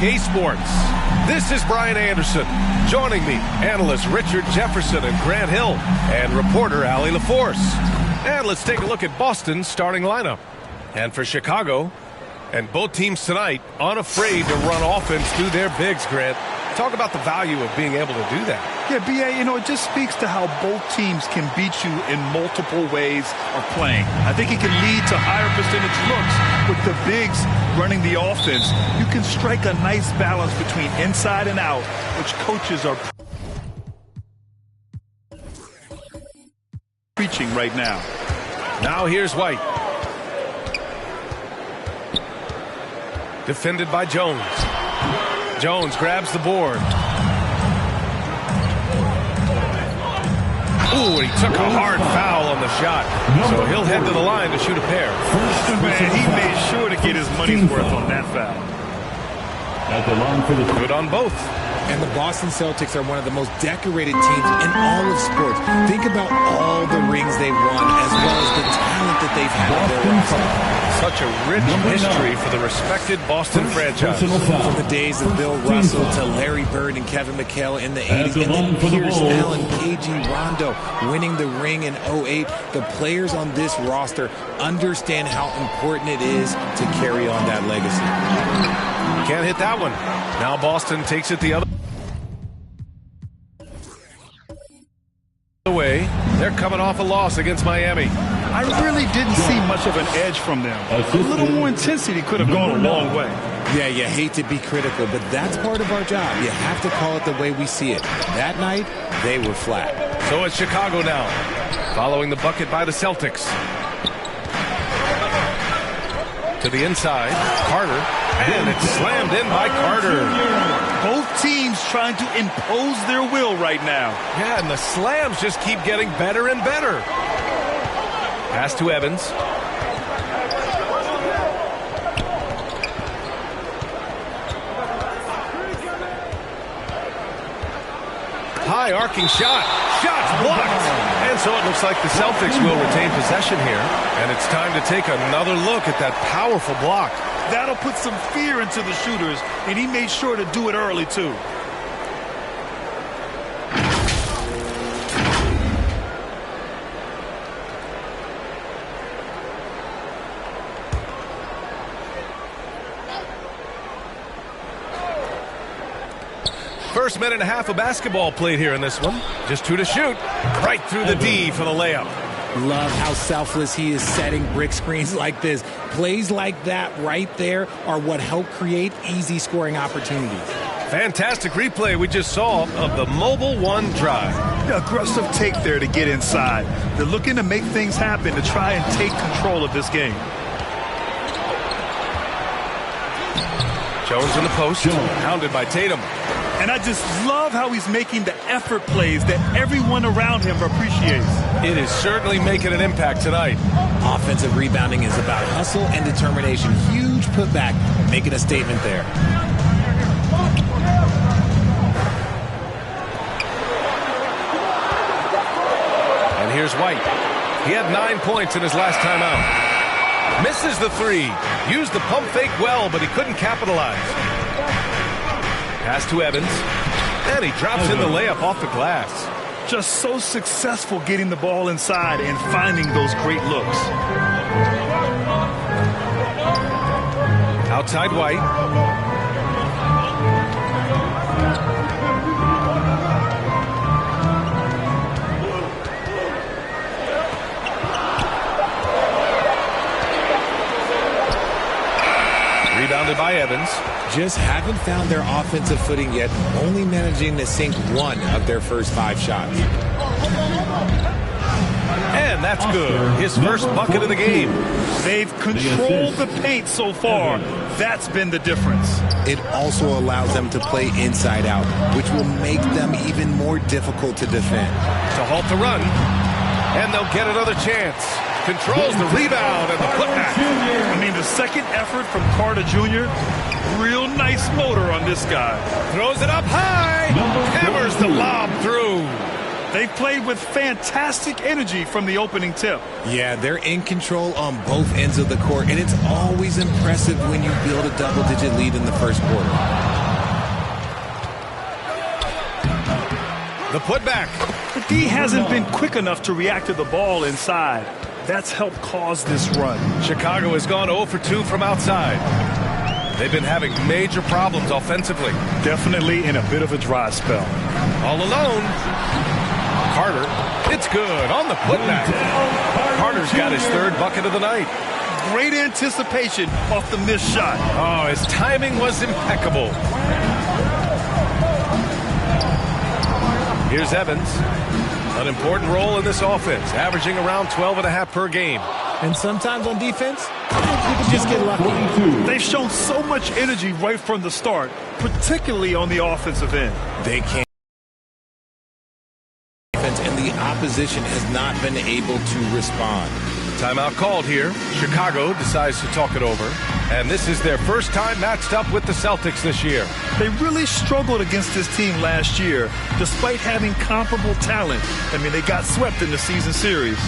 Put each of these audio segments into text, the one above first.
Hey Sports, this is Brian Anderson. Joining me, analysts Richard Jefferson and Grant Hill, and reporter Allie LaForce. And let's take a look at Boston's starting lineup. And for Chicago, and both teams tonight, unafraid to run offense through their bigs, Grant. Talk about the value of being able to do that. Yeah, B.A., it just speaks to how both teams can beat you in multiple ways of playing. I think it can lead to higher percentage looks with the bigs running the offense. You can strike a nice balance between inside and out, which coaches are preaching right now. Now here's White. Defended by Jones. Jones grabs the board. Ooh, and he took a hard foul on the shot. So he'll head to the line to shoot a pair. Man, he made sure to get his money's worth on that foul. Good on both. And the Boston Celtics are one of the most decorated teams in all of sports. Think about all the rings they've won, as well as the talent that they've had on their roster. Such a rich history for the respected Boston franchise. From the days of Bill Russell to Larry Bird and Kevin McHale in the 80s, and then Pierce Allen, KG Rondo winning the ring in 08. The players on this roster understand how important it is to carry on that legacy. Can't hit that one. Now Boston takes it the other way. They're coming off a loss against Miami. I really didn't see much of an edge from them. A little more intensity could have gone a long way. Yeah, you hate to be critical, but that's part of our job. You have to call it the way we see it. That night, they were flat. So it's Chicago now, following the bucket by the Celtics. To the inside, Carter, and it's slammed in by Carter. Both teams trying to impose their will right now. Yeah, and the slams just keep getting better and better. Pass to Evans. High arcing shot. Shot's blocked. And so it looks like the Celtics will retain possession here. And it's time to take another look at that powerful block. That'll put some fear into the shooters, and he made sure to do it early, too. First minute and a half of basketball played here in this one. Just 2 to shoot. Right through the D for the layup. Love how selfless he is setting brick screens like this. Plays like that right there are what help create easy scoring opportunities. Fantastic replay we just saw of the Mobile One drive. Aggressive take there to get inside. They're looking to make things happen to try and take control of this game. Jones in the post, hounded by Tatum. And I just love how he's making the effort plays that everyone around him appreciates. It is certainly making an impact tonight. Offensive rebounding is about hustle and determination. Huge putback, making a statement there. And here's White. He had 9 points in his last time out. Misses the three. Used the pump fake well, but he couldn't capitalize. Pass to Evans, and he drops in the layup off the glass. Just so successful getting the ball inside and finding those great looks. Outside White. Rebounded by Evans. Just haven't found their offensive footing yet, only managing to sink 1 of their first 5 shots. And that's good. His first bucket of the game. They've controlled the paint so far. That's been the difference. It also allows them to play inside out, which will make them even more difficult to defend. To halt the run, and they'll get another chance. Controls the rebound and the putback. I mean, the second effort from Carter Jr., real nice motor on this guy. Throws it up high. Hammers the lob through. They've played with fantastic energy from the opening tip. Yeah, they're in control on both ends of the court, and it's always impressive when you build a double-digit lead in the first quarter. The putback. The D hasn't been quick enough to react to the ball inside. That's helped cause this run. Chicago has gone 0 for 2 from outside. They've been having major problems offensively. Definitely in a bit of a dry spell. All alone. Carter. It's good on the putback. Carter's got his third bucket of the night. Great anticipation off the missed shot. Oh, his timing was impeccable. Here's Evans. An important role in this offense, averaging around 12.5 per game. And sometimes on defense, you can just get lucky. They've shown so much energy right from the start, particularly on the offensive end. They can't. And the opposition has not been able to respond. Timeout called here. Chicago decides to talk it over. And this is their first time matched up with the Celtics this year. They really struggled against this team last year, despite having comparable talent. I mean, they got swept in the season series.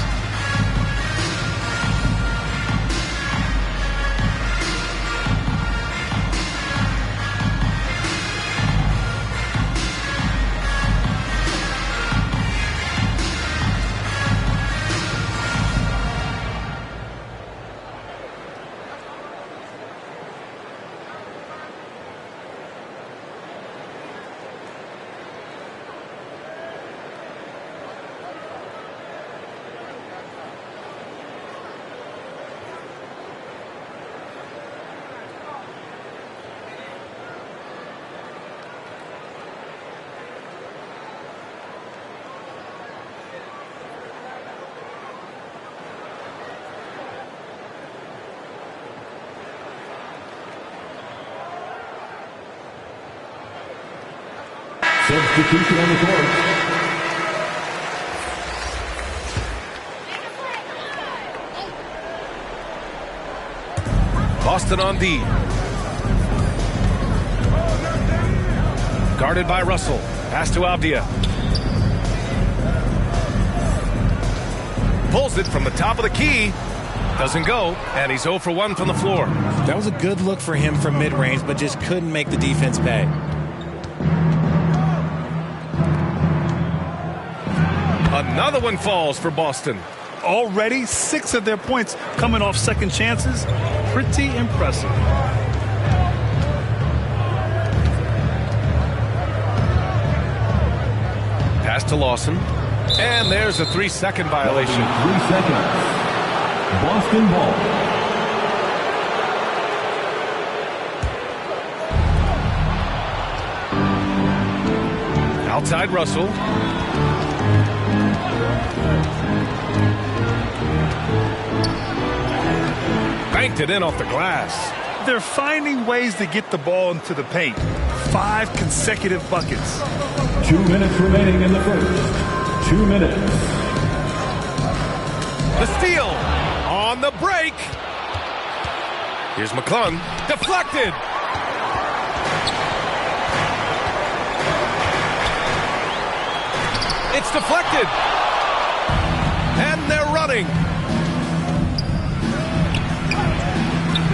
Substitution on the court. Boston on D. Guarded by Russell. Pass to Avdia. Pulls it from the top of the key. Doesn't go, and he's 0 for 1 from the floor. That was a good look for him from mid-range, but just couldn't make the defense pay. Another one falls for Boston. Already 6 of their points coming off second chances. Pretty impressive. Pass to Lawson. And there's a 3-second violation. 3 seconds. Boston ball. Outside Russell. Banked it in off the glass. They're finding ways to get the ball into the paint. 5 consecutive buckets. 2 minutes remaining in the first. 2 minutes. The steal on the break. Here's McClung. Deflected. It's deflected. And they're running.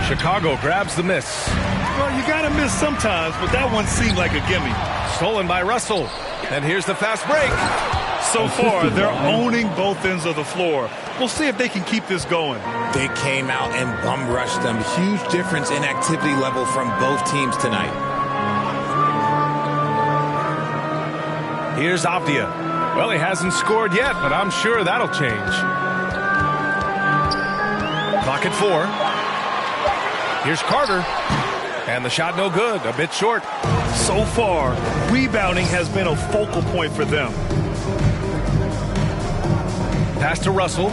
Chicago grabs the miss. Well, you got to miss sometimes, but that one seemed like a gimme. Stolen by Russell. And here's the fast break. So far, they're owning both ends of the floor. We'll see if they can keep this going. They came out and bum rushed them. Huge difference in activity level from both teams tonight. Here's Avdia. Well, he hasn't scored yet, but I'm sure that'll change. Clock at 4. Here's Carter. And the shot no good, a bit short. So far, rebounding has been a focal point for them. Pass to Russell.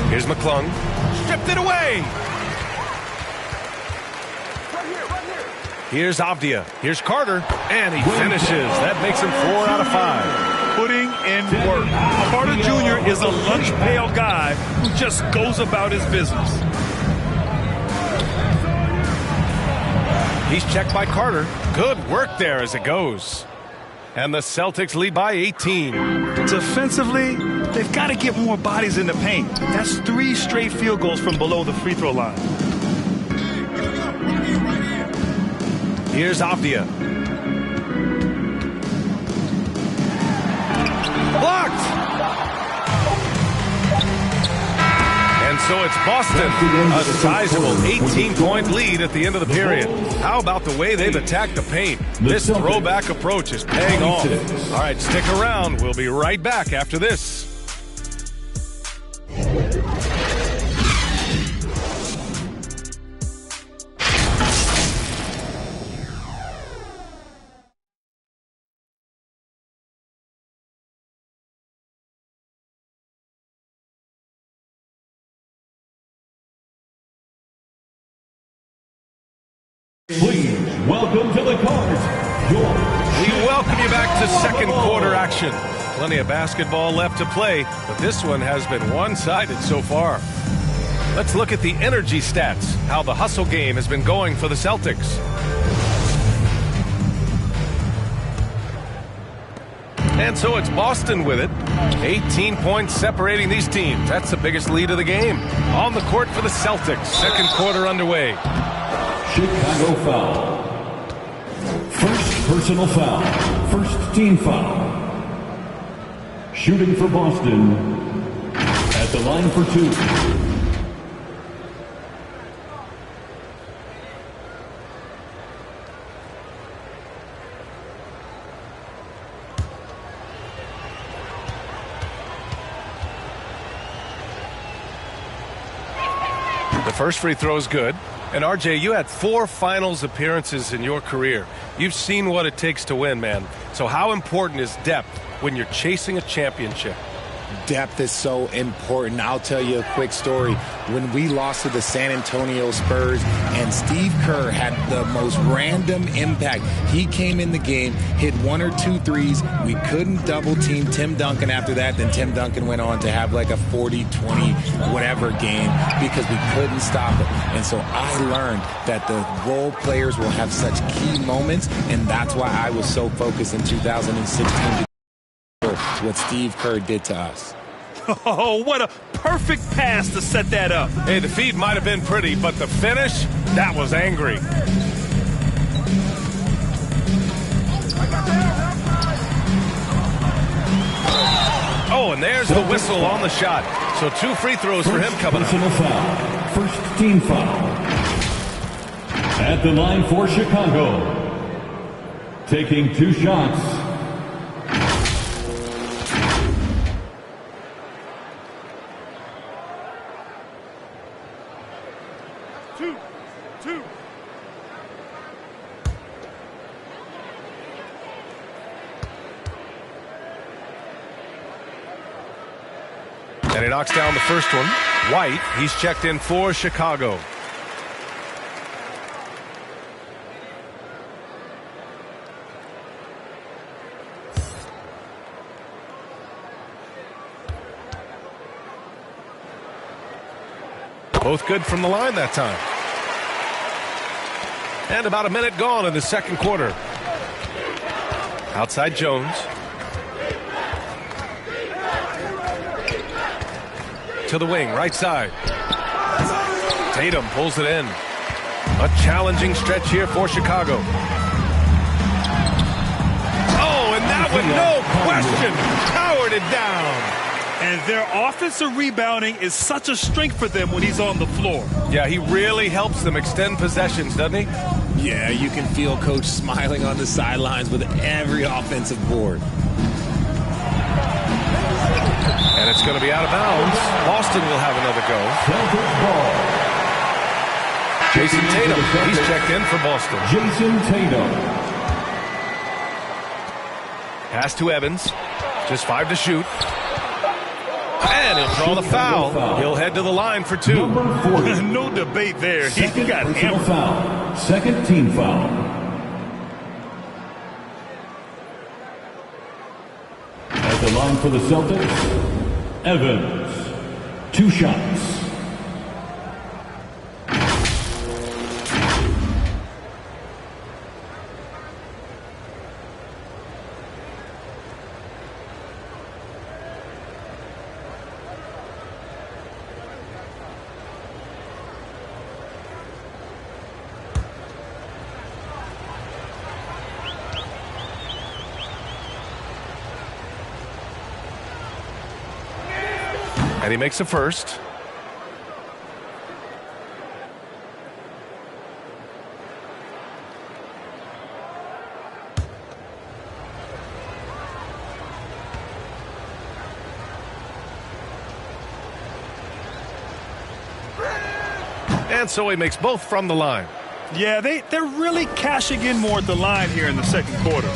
Here's McClung. Stripped it away. Here's Avdia. Here's Carter. And he finishes. That makes him 4 out of 5. Putting in work. Carter Jr. is a lunch pail guy who just goes about his business. He's checked by Carter. Good work there as it goes. And the Celtics lead by 18. Defensively, they've got to get more bodies in the paint. That's 3 straight field goals from below the free throw line. Here's Avdia. Blocked! And so it's Boston, a sizable 18-point lead at the end of the period. How about the way they've attacked the paint? This throwback approach is paying off. All right, stick around. We'll be right back after this. Please welcome to the court. We welcome you back to second quarter action. Plenty of basketball left to play, but this one has been one-sided so far. Let's look at the energy stats, how the hustle game has been going for the Celtics. And so it's Boston with it. 18 points separating these teams. That's the biggest lead of the game. On the court for the Celtics. Second quarter underway. Chicago foul. First personal foul. First team foul. Shooting for Boston. At the line for two. The first free throw is good. And RJ, you had 4 finals appearances in your career. You've seen what it takes to win, man. So how important is depth when you're chasing a championship? Depth is so important. I'll tell you a quick story. When we lost to the San Antonio Spurs and Steve Kerr had the most random impact. He came in the game, hit 1 or 2 threes. We couldn't double team Tim Duncan after that. Then Tim Duncan went on to have like a 40-20 whatever game because we couldn't stop it. And so I learned that the role players will have such key moments, and that's why I was so focused in 2016 what Steve Kerr did to us. Oh, what a perfect pass to set that up. Hey, the feed might have been pretty, but the finish, that was angry. Oh, and there's the whistle on the shot. So 2 free throws for him coming up. Personal foul. First team foul. At the line for Chicago. Taking 2 shots. And he knocks down the first one. White, he's checked in for Chicago. Both good from the line that time. And about a minute gone in the second quarter. Outside Jones. To the wing, right side. Tatum pulls it in. A challenging stretch here for Chicago. Oh, and that one, no question, powered it down. And their offensive rebounding is such a strength for them when he's on the floor. Yeah, he really helps them extend possessions, doesn't he? Yeah, you can feel Coach smiling on the sidelines with every offensive board. And it's going to be out of bounds. Boston will have another go. Jason Tatum, he's checked in for Boston. Jason Tatum. Pass to Evans. Just 5 to shoot. And he'll draw the foul. He'll head to the line for 2. Number 40. No debate there. He Second got personal hammered. foul. Second team foul. At the line for the Celtics, Evans. 2 shots. And he makes a first. And so he makes both from the line. Yeah, they're really cashing in more at the line here in the second quarter.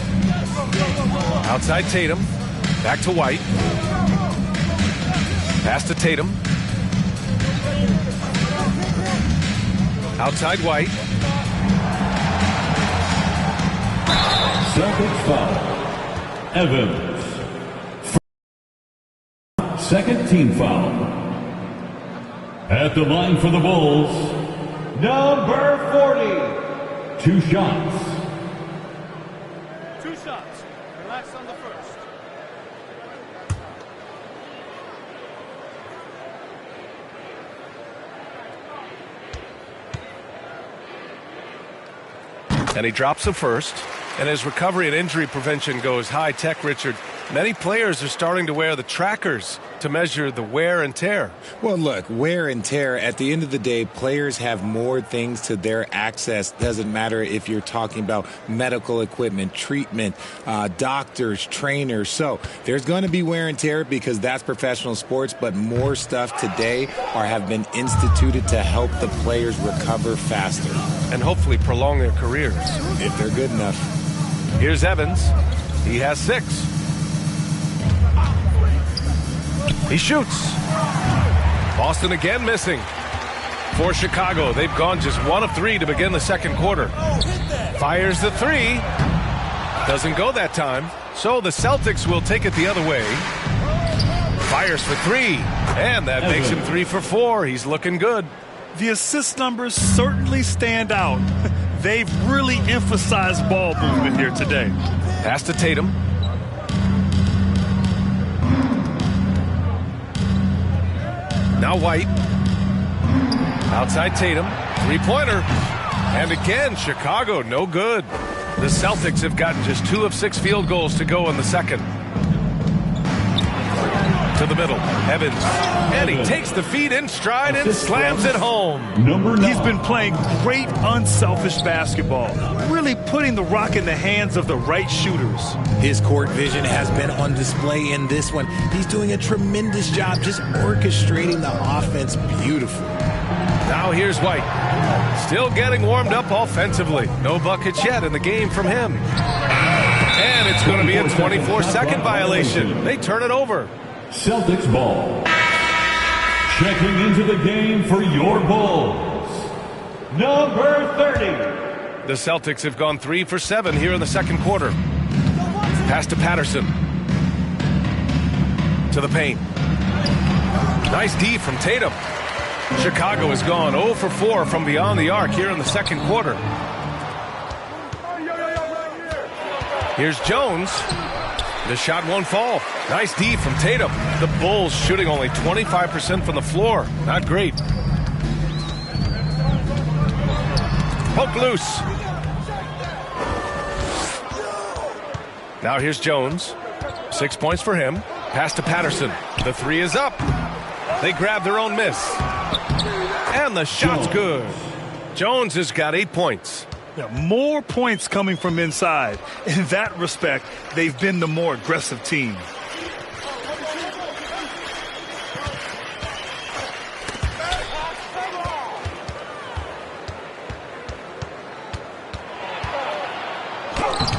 Outside Tatum. Back to White. Pass to Tatum. Outside White. Second foul. Evans. Second team foul. At the line for the Bulls, number 40. 2 shots. 2 shots. Relax on the first. And he drops the first. And as recovery and injury prevention goes high-tech, Richard, many players are starting to wear the trackers to measure the wear and tear. Well, look, wear and tear, at the end of the day, players have more things to their access. Doesn't matter if you're talking about medical equipment, treatment, doctors, trainers. So there's going to be wear and tear because that's professional sports, but more stuff today have been instituted to help the players recover faster. And hopefully prolong their careers. If they're good enough. Here's Evans. He has 6. He shoots. Boston again missing. For Chicago, they've gone just 1 of 3 to begin the second quarter. Fires the 3. Doesn't go that time. So the Celtics will take it the other way. Fires for 3. And that makes him 3 for 4. He's looking good. The assist numbers certainly stand out. They've really emphasized ball movement here today. Pass to Tatum. Now White. Outside Tatum. 3-pointer. And again, Chicago, no good. The Celtics have gotten just 2 of 6 field goals to go in the second. To the middle. Evans. And he takes the feed in stride and slams it home. He's been playing great unselfish basketball, really putting the rock in the hands of the right shooters. His court vision has been on display in this one. He's doing a tremendous job just orchestrating the offense beautifully. Now here's White. Still getting warmed up offensively. No buckets yet in the game from him. And it's going to be a 24-second violation. They turn it over. Celtics ball. Checking into the game for your Bulls, number 30. The Celtics have gone 3 for 7 here in the second quarter. Pass to Patterson. To the paint. Nice D from Tatum. Chicago has gone 0 for 4 from beyond the arc here in the second quarter. Here's Jones. The shot won't fall. Nice D from Tatum. The Bulls shooting only 25% from the floor. Not great. Poke loose. Now here's Jones. 6 points for him. Pass to Patterson. The 3 is up. They grab their own miss. And the shot's good. Jones has got 8 points. Yeah, more points coming from inside. In that respect, they've been the more aggressive team.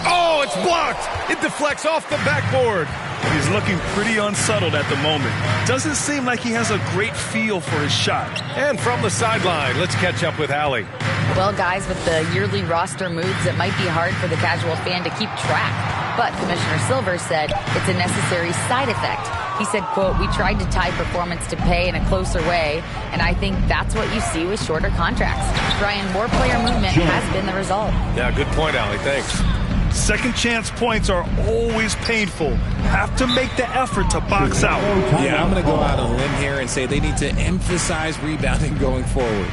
Oh, it's blocked. It deflects off the backboard. He's looking pretty unsettled at the moment. Doesn't seem like he has a great feel for his shot. And from the sideline, let's catch up with Allie. Well, guys, with the yearly roster moves, it might be hard for the casual fan to keep track. But Commissioner Silver said it's a necessary side effect. He said, quote, "We tried to tie performance to pay in a closer way, and I think that's what you see with shorter contracts." Brian, more player movement has been the result. Yeah, good point, Allie. Thanks. Second chance points are always painful. Have to make the effort to box out. Yeah, I'm going to go out on a limb here and say they need to emphasize rebounding going forward.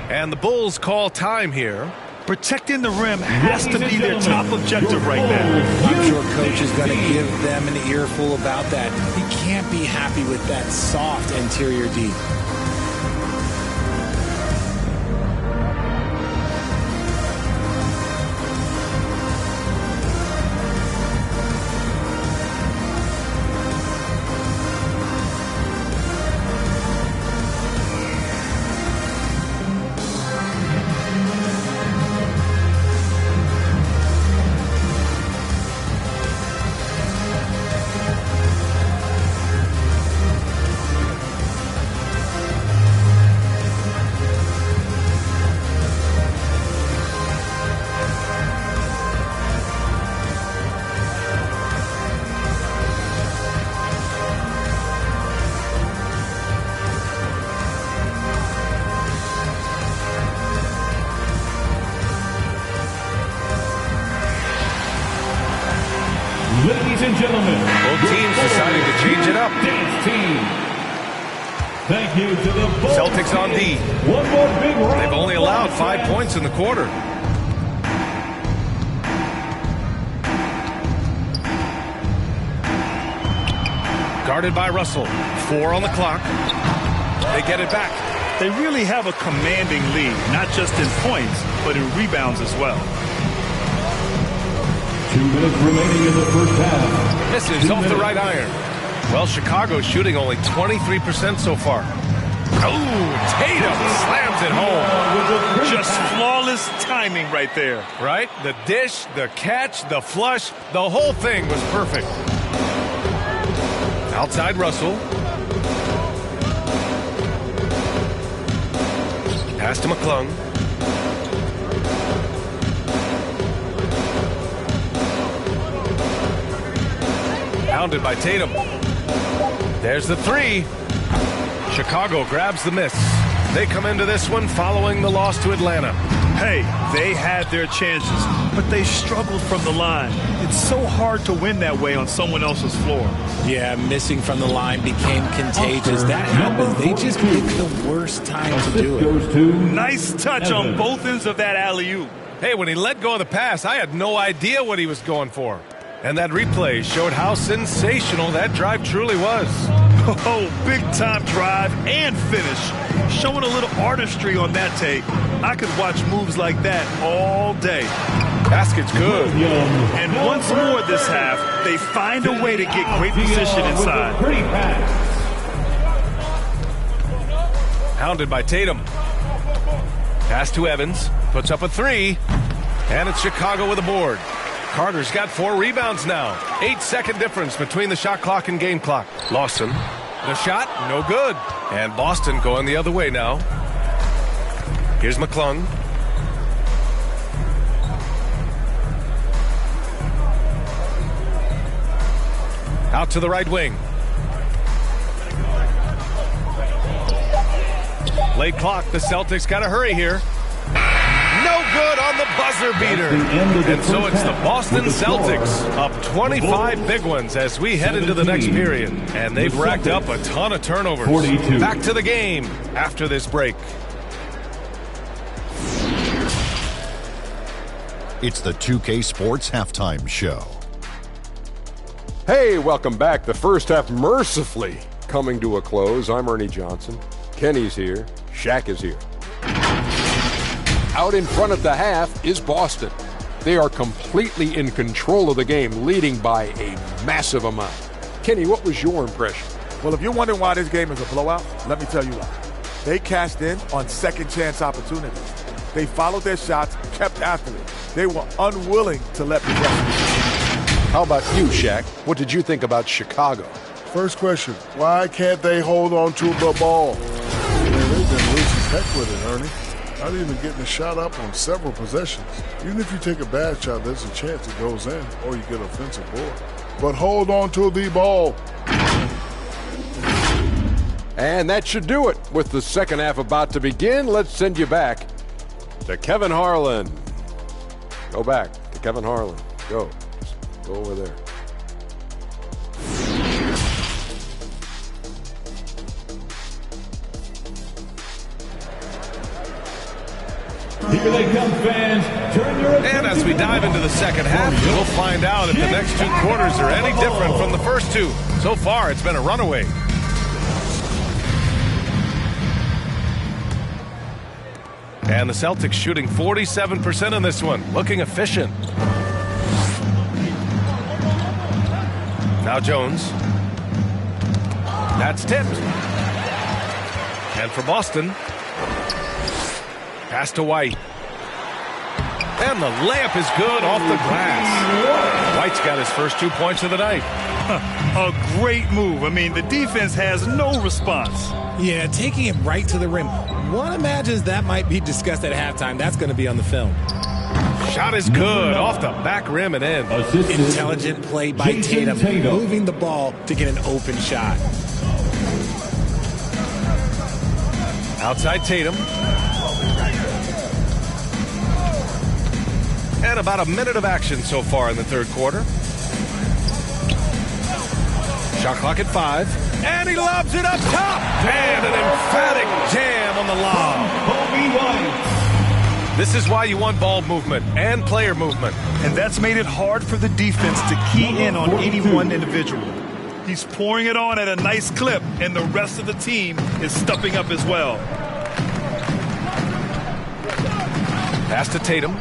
And the Bulls call time here. Protecting the rim has to be their top objective right now. I'm sure coach is going to give them an earful about that. He can't be happy with that soft interior D. Ladies and gentlemen, both teams deciding to change it up. Dance team. Thank you to the Celtics on D. One more big round. They've only allowed 5 points in the quarter. Guarded by Russell. 4 on the clock. They get it back. They really have a commanding lead, not just in points, but in rebounds as well. 2 minutes remaining in the first half. Misses off the right iron. Well, Chicago's shooting only 23% so far. Oh, Tatum slams it home. Just flawless timing right there. Right? The dish, the catch, the flush, the whole thing was perfect. Outside Russell. Pass to McClung. Pounded by Tatum. There's the three. Chicago grabs the miss. They come into this one following the loss to Atlanta. Hey, they had their chances, but they struggled from the line. It's so hard to win that way on someone else's floor. Yeah, missing from the line became contagious. That happens. They just picked the worst time to do it. Nice touch on both ends of that alley-oop. Hey, when he let go of the pass, I had no idea what he was going for. And that replay showed how sensational that drive truly was. Oh, big-time drive and finish. Showing a little artistry on that tape. I could watch moves like that all day. Basket's good. And once more this half, they find a way to get great position inside. Hounded by Tatum. Pass to Evans. Puts up a three. And it's Chicago with a board. Carter's got 4 rebounds now. 8-second difference between the shot clock and game clock. Lawson. The shot, no good. And Boston going the other way now. Here's McClung. Out to the right wing. Late clock. The Celtics got to hurry here. No good on the buzzer beater. And so it's the Boston Celtics up 25 big ones as we head into the next period. And they've racked up a ton of turnovers. 42. Back to the game after this break. It's the 2K Sports Halftime Show. Hey, welcome back. The first half mercifully coming to a close. I'm Ernie Johnson. Kenny's here. Shaq is here. Out in front of the half is Boston. They are completely in control of the game, leading by a massive amount. Kenny, what was your impression? Well, if you're wondering why this game is a blowout, let me tell you why. They cashed in on second chance opportunities. They followed their shots, kept after it. They were unwilling to let possession. How about you, Shaq? What did you think about Chicago? First question, why can't they hold on to the ball? They've been loose as heck with it, Ernie. Not even getting a shot up on several possessions. Even if you take a bad shot, there's a chance it goes in or you get offensive board. But hold on to the ball. And that should do it. With the second half about to begin, let's send you back to Kevin Harlan. Go back to Kevin Harlan. Go. Just go over there. Here they come, fans. Turn your attention. And as we dive into the second half, we'll find out if the next two quarters are any different from the first two. So far, it's been a runaway. And the Celtics shooting 47% in this one, looking efficient. Now Jones. That's tipped. And for Boston, pass to White. And the layup is good off the glass. White's got his first 2 points of the night. A great move. I mean, the defense has no response. Yeah, taking it right to the rim. One imagines that might be discussed at halftime. That's going to be on the film. Shot is good off the back rim and in. Intelligent play by Tatum, moving the ball to get an open shot. Outside Tatum. And about a minute of action so far in the third quarter. Shot clock at 5. And he lobs it up top. And an emphatic jam on the lob. This is why you want ball movement and player movement. And that's made it hard for the defense to key in on any one individual. He's pouring it on at a nice clip, and the rest of the team is stepping up as well. Pass to Tatum.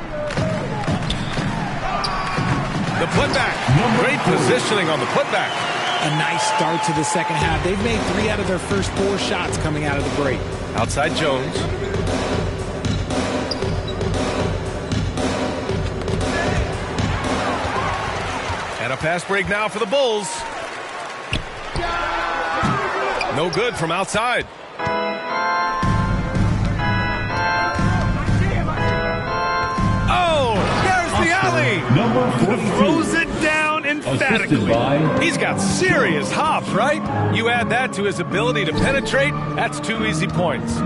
The putback. Great positioning on the putback. A nice start to the second half. They've made 3 out of their first 4 shots coming out of the break. Outside Jones. And a pass break now for the Bulls. No good from outside. Oh, there's the alley. Number 42. Throws it down emphatically. He's got serious hops, right? You add that to his ability to penetrate, that's 2 easy points.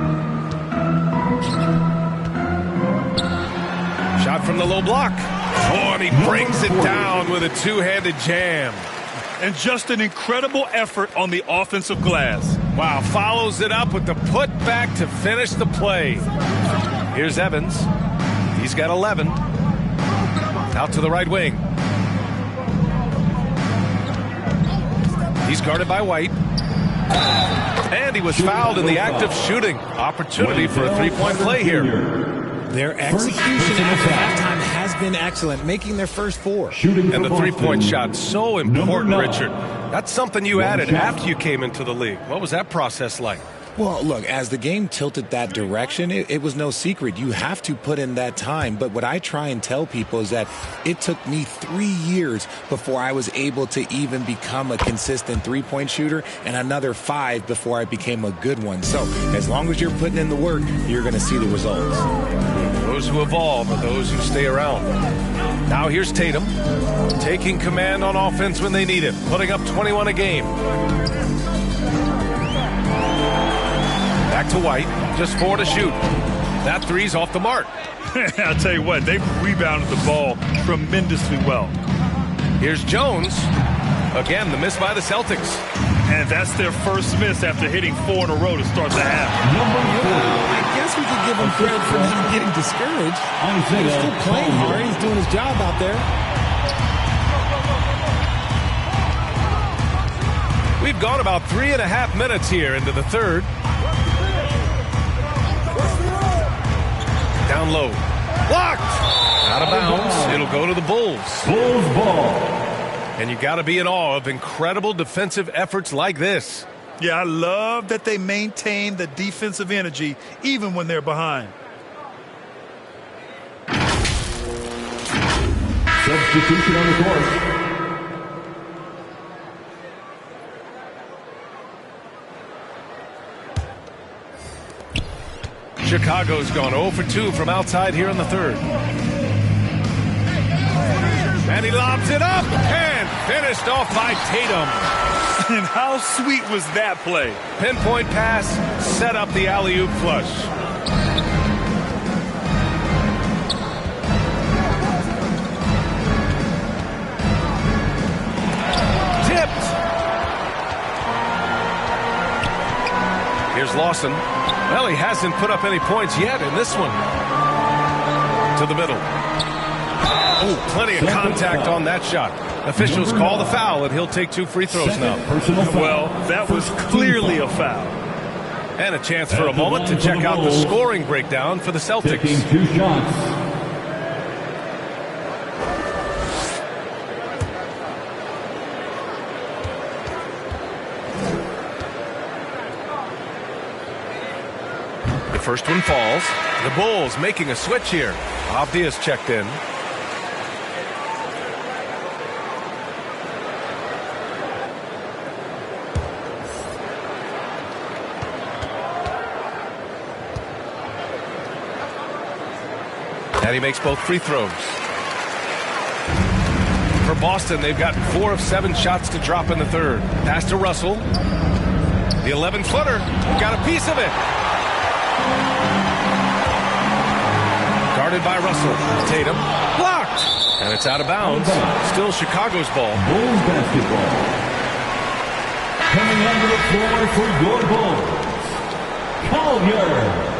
Shot from the low block. Oh, and he brings it down with a 2-handed jam. And just an incredible effort on the offensive glass. Wow, follows it up with the putback to finish the play. Here's Evans. He's got 11. Out to the right wing. He's guarded by White. And he was fouled in the act of shooting. Opportunity for a 3-point play here. Their execution after halftime has been excellent, making their first 4. And the 3-point shot, so important, Richard. That's something you added after you came into the league. What was that process like? Well, look, as the game tilted that direction, it was no secret. You have to put in that time. But what I try and tell people is that it took me 3 years before I was able to even become a consistent 3-point shooter, and another 5 before I became a good one. So as long as you're putting in the work, you're going to see the results. Those who evolve are those who stay around. Now here's Tatum, taking command on offense when they need it, putting up 21 a game. Back to White, just 4 to shoot. That 3's off the mark. I'll tell you what, they've rebounded the ball tremendously well. Here's Jones. Again, the miss by the Celtics. And that's their first miss after hitting 4 in a row to start the half. I guess we could give him credit for not getting discouraged. He's still playing hard. He's doing his job out there. We've gone about 3.5 minutes here into the third. Down low. Blocked! Out of bounds. It'll go to the Bulls. Bulls ball. And you got to be in awe of incredible defensive efforts like this. Yeah, I love that they maintain the defensive energy even when they're behind. Substitution on the court. Chicago's gone 0 for 2 from outside here in the third. And he lobs it up and finished off by Tatum. And how sweet was that play? Pinpoint pass, set up the alley-oop flush. Tipped. Here's Lawson. Well, he hasn't put up any points yet in this one. to the middle. Oh, plenty of contact on that shot. Officials call the foul, and he'll take 2 free throws now. Well, that was clearly a foul. And a chance for a moment to check out the scoring breakdown for the Celtics. Taking 2 shots. The first one falls. The Bulls making a switch here. Avdia's checked in. And he makes both free throws. For Boston, they've got 4 of 7 shots to drop in the third. Pass to Russell. The 11-footer got a piece of it. Guarded by Russell. Tatum blocked. And it's out of bounds. Still Chicago's ball. Bulls basketball. Coming onto the floor for your Bulls, Collier.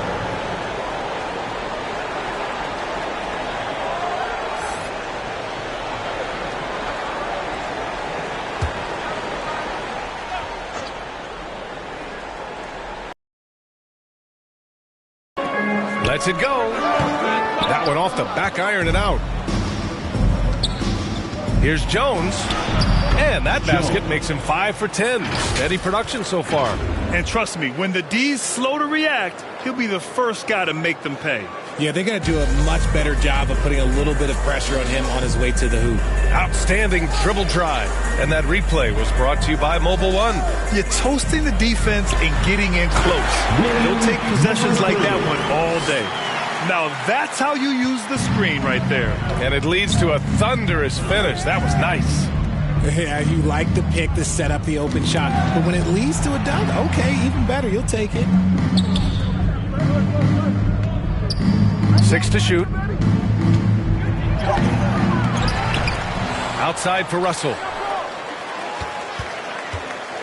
Lets it go. That one off the back iron and out. Here's Jones. And that basket makes him 5 for 10. Steady production so far. And trust me, when the D's slow to react, he'll be the first guy to make them pay. Yeah, they're going to do a much better job of putting a little bit of pressure on him on his way to the hoop. Outstanding dribble drive. And that replay was brought to you by Mobile One. You're toasting the defense and getting in close. They'll take possessions like that one all day. Now that's how you use the screen right there. And it leads to a thunderous finish. That was nice. Yeah, you like the pick to set up the open shot. But when it leads to a dunk, okay, even better. You'll take it. 6 to shoot. Outside for Russell.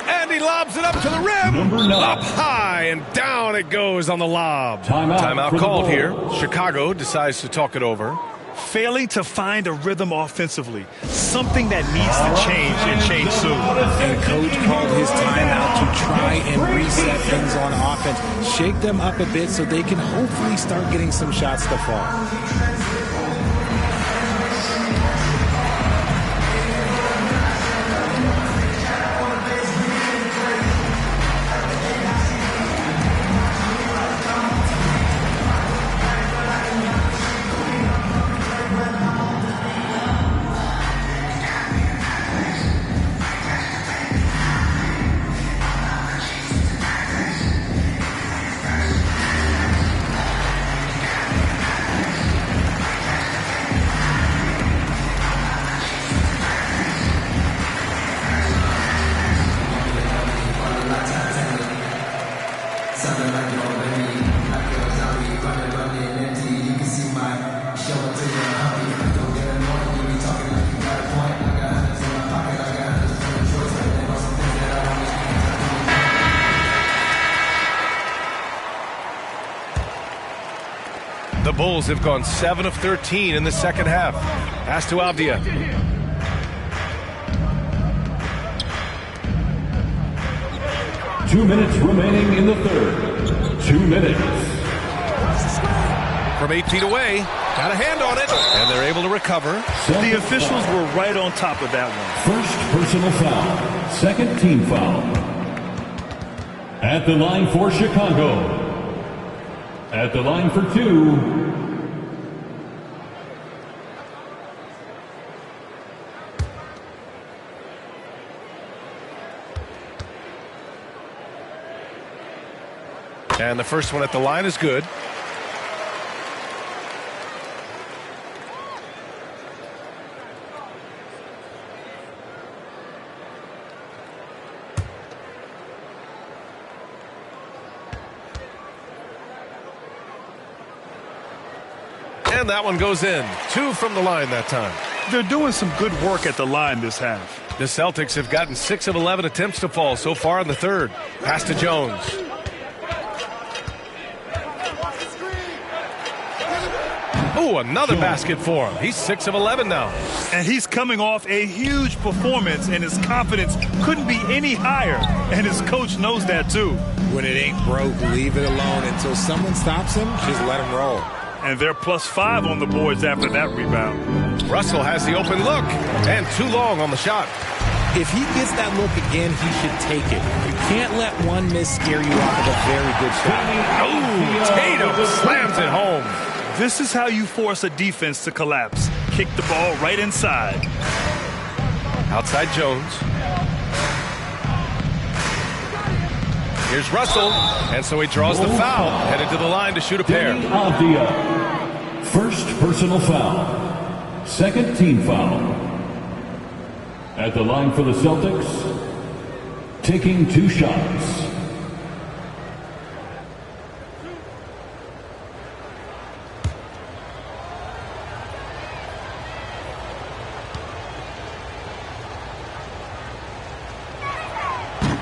And he lobs it up to the rim. Up high and down it goes on the lob. Timeout called here. Chicago decides to talk it over. Failing to find a rhythm offensively. Something that needs to change and change soon. And coach called his timeout to try and reset things on offense. Shake them up a bit so they can hopefully start getting some shots to fall. The Bulls have gone 7 of 13 in the second half. Pass to Avdia. Two minutes remaining in the third. 2 minutes. From 8 feet away. Got a hand on it. And they're able to recover. The officials were right on top of that one. First personal foul. Second team foul. At the line for Chicago. At the line for 2. And the first one at the line is good. And that one goes in. 2 from the line that time. They're doing some good work at the line this half. The Celtics have gotten 6 of 11 attempts to fall so far in the third. Pass to Jones. Oh, another basket for him. He's 6 of 11 now. And he's coming off a huge performance, and his confidence couldn't be any higher. And his coach knows that, too. When it ain't broke, leave it alone. Until someone stops him, just let him roll. And they're +5 on the boards after that rebound. Russell has the open look, and too long on the shot. If he gets that look again, he should take it. You can't let one miss scare you off of a very good shot. Oh, Tatum slams it home. This is how you force a defense to collapse. Kick the ball right inside. Outside Jones. Here's Russell, and so he draws the foul, headed to the line to shoot a pair. First personal foul. Second team foul. At the line for the Celtics, taking 2 shots.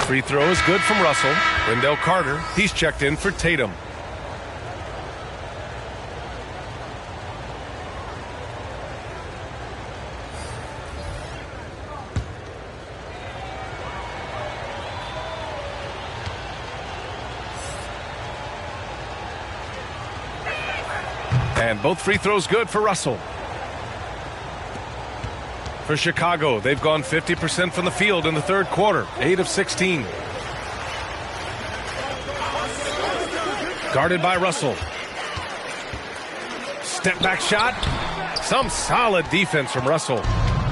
Free throw is good from Russell. Wendell Carter, he's checked in for Tatum. And both free throws good for Russell. For Chicago, they've gone 50% from the field in the third quarter, 8 of 16. Guarded by Russell. Step back shot. Some solid defense from Russell.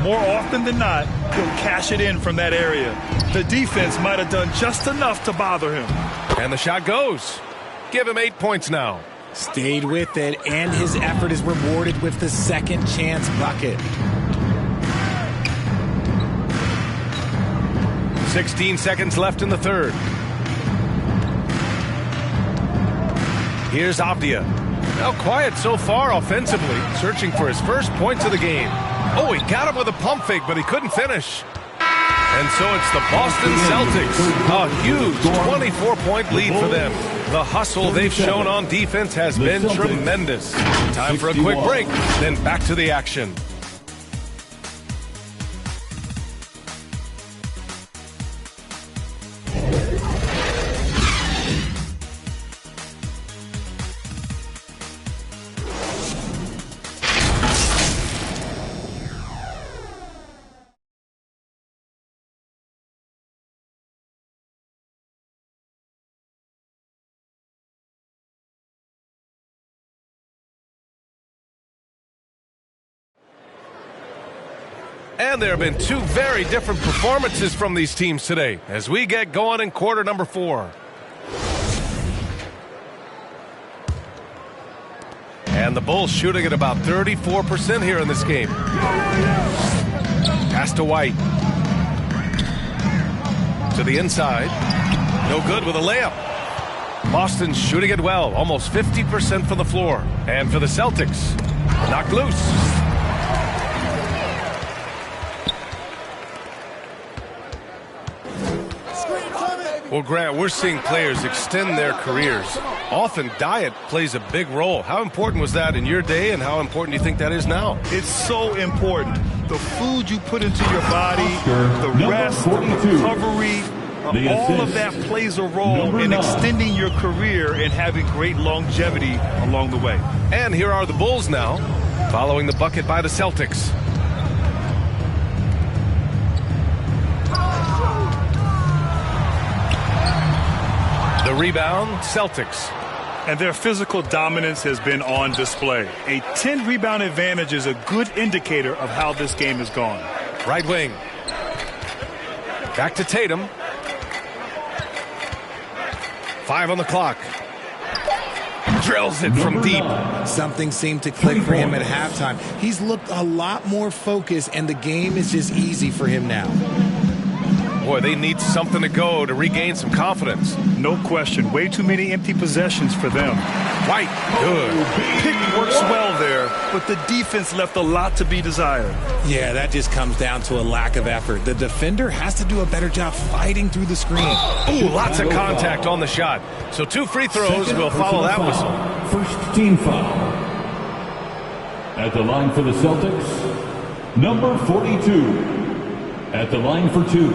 More often than not, he'll cash it in from that area. The defense might have done just enough to bother him. And the shot goes. Give him 8 points now. Stayed with it, and his effort is rewarded with the second chance bucket. 16 seconds left in the third. Here's Avdia. Now quiet so far offensively, searching for his first points of the game. Oh, he got him with a pump fake, but he couldn't finish. And so it's the Boston Celtics. A huge 24-point lead for them. The hustle they've shown on defense has been tremendous. Time for a quick break, then back to the action. And there have been 2 very different performances from these teams today as we get going in quarter number 4. And the Bulls shooting at about 34% here in this game. Pass to White. To the inside. No good with a layup. Boston's shooting it well, almost 50% from the floor. And for the Celtics, knocked loose. Well, Grant, we're seeing players extend their careers. Often diet plays a big role. How important was that in your day, and how important do you think that is now? It's so important. The food you put into your body, the rest, the recovery, all of that plays a role in extending your career and having great longevity along the way. And here are the Bulls now, following the bucket by the Celtics. The rebound, Celtics. And their physical dominance has been on display. A 10-rebound advantage is a good indicator of how this game has gone. Right wing. Back to Tatum. 5 on the clock. Drills it from deep. Something seemed to click for him at halftime. He's looked a lot more focused, and the game is just easy for him now. Boy, they need something to go to regain some confidence. No question. Way too many empty possessions for them. White, good. Pick works well there, but the defense left a lot to be desired. Yeah, that just comes down to a lack of effort. The defender has to do a better job fighting through the screen. Ooh, lots of contact on the shot. So 2 free throws will follow that whistle. First team foul. At the line for the Celtics, number 42. At the line for 2.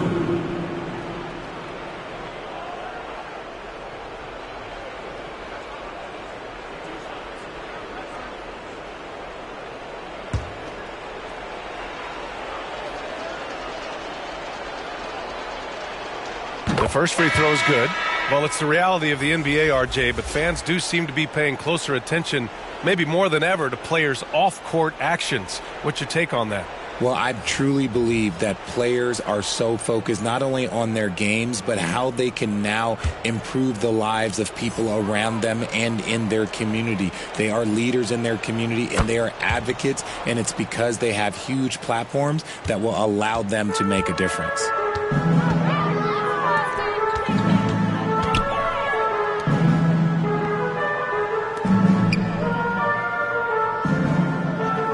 The first free throw is good. Well, it's the reality of the NBA, RJ, but fans do seem to be paying closer attention, maybe more than ever, to players' off-court actions. What's your take on that? Well, I truly believe that players are so focused not only on their games, but how they can now improve the lives of people around them and in their community. They are leaders in their community, and they are advocates, and it's because they have huge platforms that will allow them to make a difference.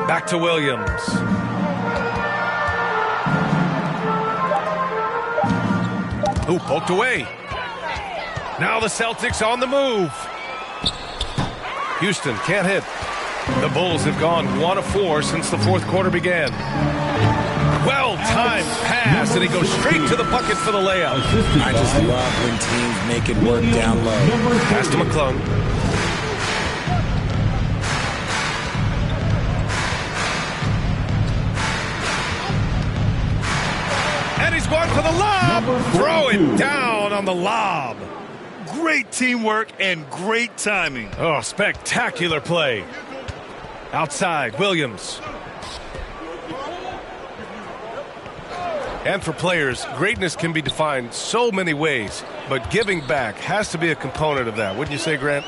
Back to Williams. Ooh, poked away. Now the Celtics on the move. Houston can't hit. The Bulls have gone 1 of 4 since the fourth quarter began. Well-timed pass, and he goes straight to the bucket for the layup. I just love when teams make it work down low. Pass to McClung. And he's going for the lob. Throw it down on the lob. Great teamwork and great timing. Oh, spectacular play. Outside, Williams. And for players, greatness can be defined so many ways, but giving back has to be a component of that. Wouldn't you say, Grant?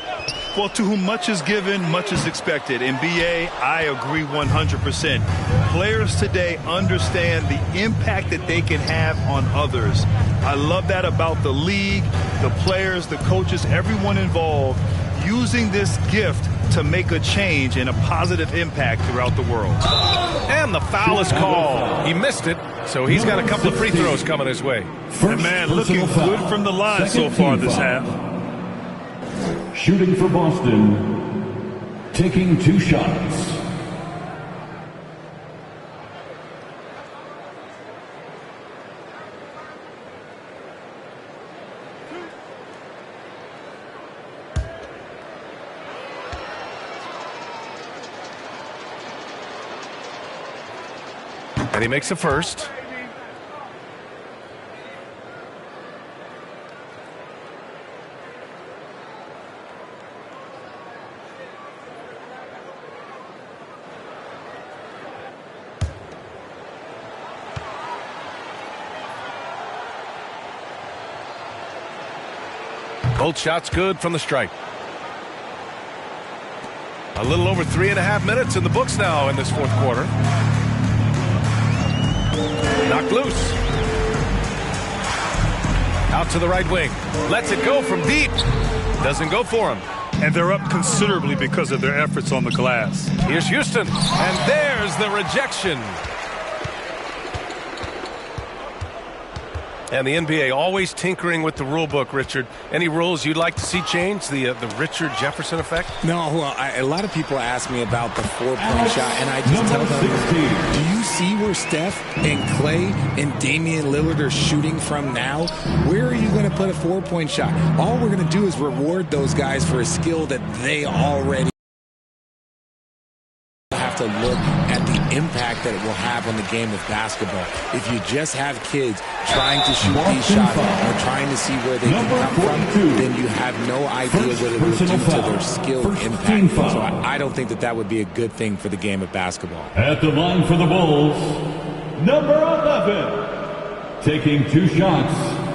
Well, to whom much is given, much is expected. In BA, I agree 100%. Players today understand the impact that they can have on others. I love that about the league, the players, the coaches, everyone involved, using this gift to make a change and a positive impact throughout the world. And the foul is called. He missed it, so he's got a couple of free throws coming his way. And man, looking good from the line so far this half. Shooting for Boston, taking 2 shots. And he makes the first. Both shots good from the stripe. A little over 3.5 minutes in the books now in this fourth quarter. Knocked loose. Out to the right wing. Lets it go from deep. Doesn't go for him. And they're up considerably because of their efforts on the glass. Here's Houston. And there's the rejection. And the NBA always tinkering with the rule book, Richard. Any rules you'd like to see changed? The Richard Jefferson effect? No, well, a lot of people ask me about the 4-point shot, and I just tell them, do you see where Steph and Clay and Damian Lillard are shooting from now? Where are you going to put a 4-point shot? All we're going to do is reward those guys for a skill that they already have to look at the impact that it will have on the game of basketball. If you just have kids trying to shoot these shots or trying to see where they can come from, then you have no idea what it will do to their skill impact. So I don't think that would be a good thing for the game of basketball. At the line for the Bulls, number 11, taking 2 shots.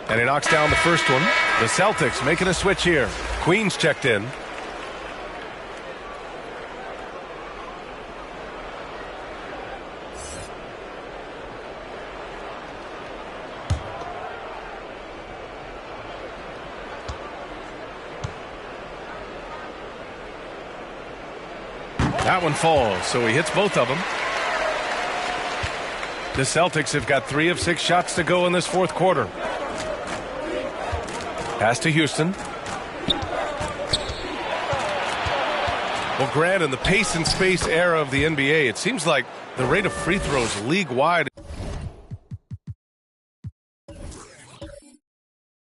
And he knocks down the first one. The Celtics making a switch here. Queen's checked in. That one falls, so he hits both of them. The Celtics have got 3 of 6 shots to go in this fourth quarter. Pass to Houston. Well, Grant, in the pace and space era of the NBA, it seems like the rate of free throws league-wide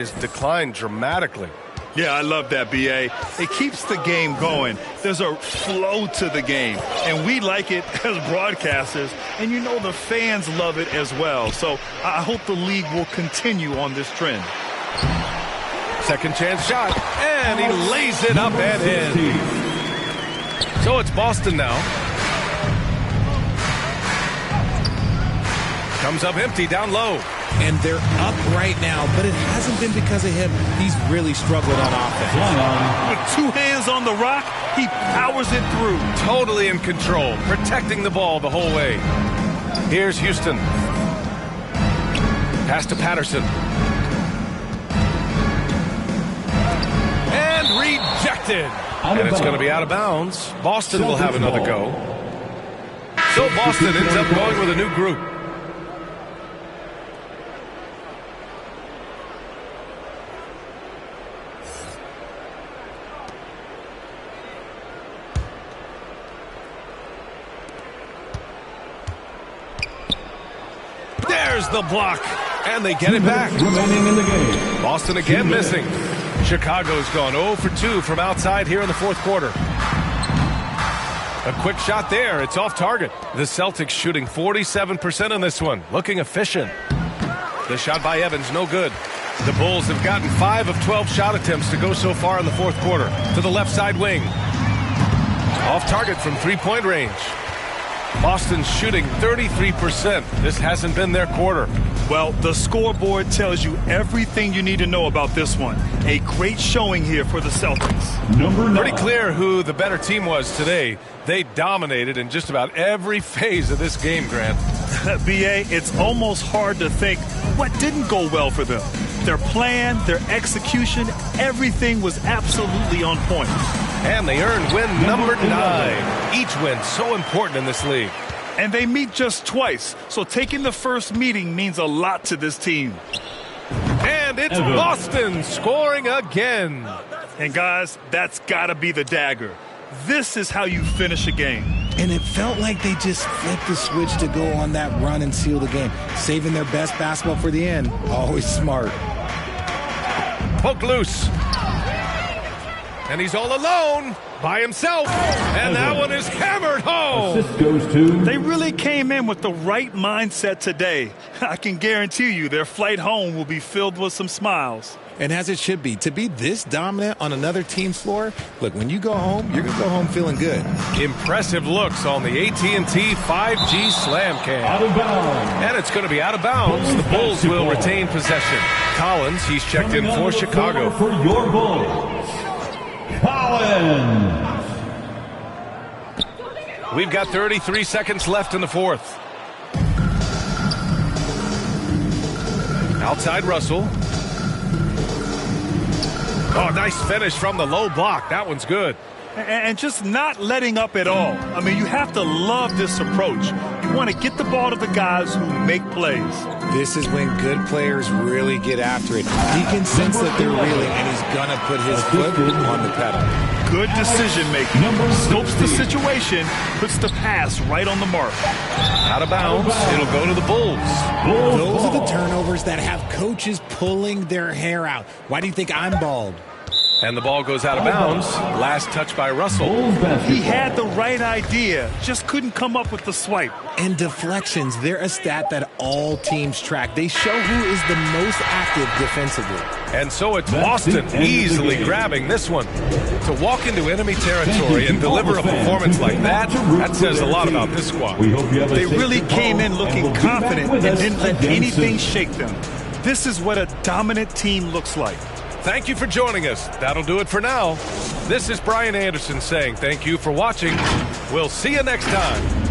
has declined dramatically. Yeah, I love that, B.A. It keeps the game going. There's a flow to the game, and we like it as broadcasters, and you know the fans love it as well. So I hope the league will continue on this trend. Second chance shot, and he lays it up and in. So it's Boston now. Comes up empty down low. And they're up right now, but it hasn't been because of him. He's really struggled on offense. With 2 hands on the rock, he powers it through. Totally in control, protecting the ball the whole way. Here's Houston. Pass to Patterson. And rejected. And it's going to be out of bounds. Boston will have another go. So Boston ends up going with a new group. There's the block, and they get it back. Remaining in the game. Boston again missing. Chicago's gone 0 for 2 from outside here in the fourth quarter. A quick shot there. It's off target. The Celtics shooting 47% in this one. Looking efficient. The shot by Evans, no good. The Bulls have gotten 5 of 12 shot attempts to go so far in the fourth quarter. To the left side wing. Off target from three-point range. Boston's shooting 33%. This hasn't been their quarter. Well, the scoreboard tells you everything you need to know about this one. A great showing here for the Celtics. Number 9. Pretty clear who the better team was today. They dominated in just about every phase of this game, Grant. B.A., it's almost hard to think what didn't go well for them. Their plan, their execution, everything was absolutely on point. And they earned win number 9. Each win so important in this league. And they meet just twice, so taking the first meeting means a lot to this team. And it's Boston scoring again. And guys, that's got to be the dagger. This is how you finish a game. And it felt like they just flipped the switch to go on that run and seal the game. Saving their best basketball for the end. Always smart. Poke loose. And he's all alone by himself. And that one is hammered home. Assist goes to. They really came in with the right mindset today. I can guarantee you their flight home will be filled with some smiles. And as it should be, to be this dominant on another team's floor, look, when you go home, you're going to go home feeling good. Impressive looks on the AT&T 5G Slam Cam. Out of bounds. And it's going to be out of bounds. The Bulls will retain possession. Collins, he's checked in for Chicago. For your Bulls, Collins. We've got 33 seconds left in the fourth. Outside Russell. Oh, nice finish from the low block. That one's good. And just not letting up at all. I mean, you have to love this approach. You want to get the ball to the guys who make plays. This is when good players really get after it. He can sense that they're reeling, and he's going to put his foot on the pedal. Good decision-making. Scopes the situation, puts the pass right on the mark. Out of bounds. It'll go to the Bulls. Those are the turnovers that have coaches pulling their hair out. Why do you think I'm bald? And the ball goes out of bounds. Last touch by Russell. He had the right idea, just couldn't come up with the swipe. And deflections, they're a stat that all teams track. They show who is the most active defensively. And so it's Boston easily grabbing this one. To walk into enemy territory and deliver a performance like that, that says a lot about this squad. They really came in looking confident and didn't let anything shake them. This is what a dominant team looks like. Thank you for joining us. That'll do it for now. This is Brian Anderson saying thank you for watching. We'll see you next time.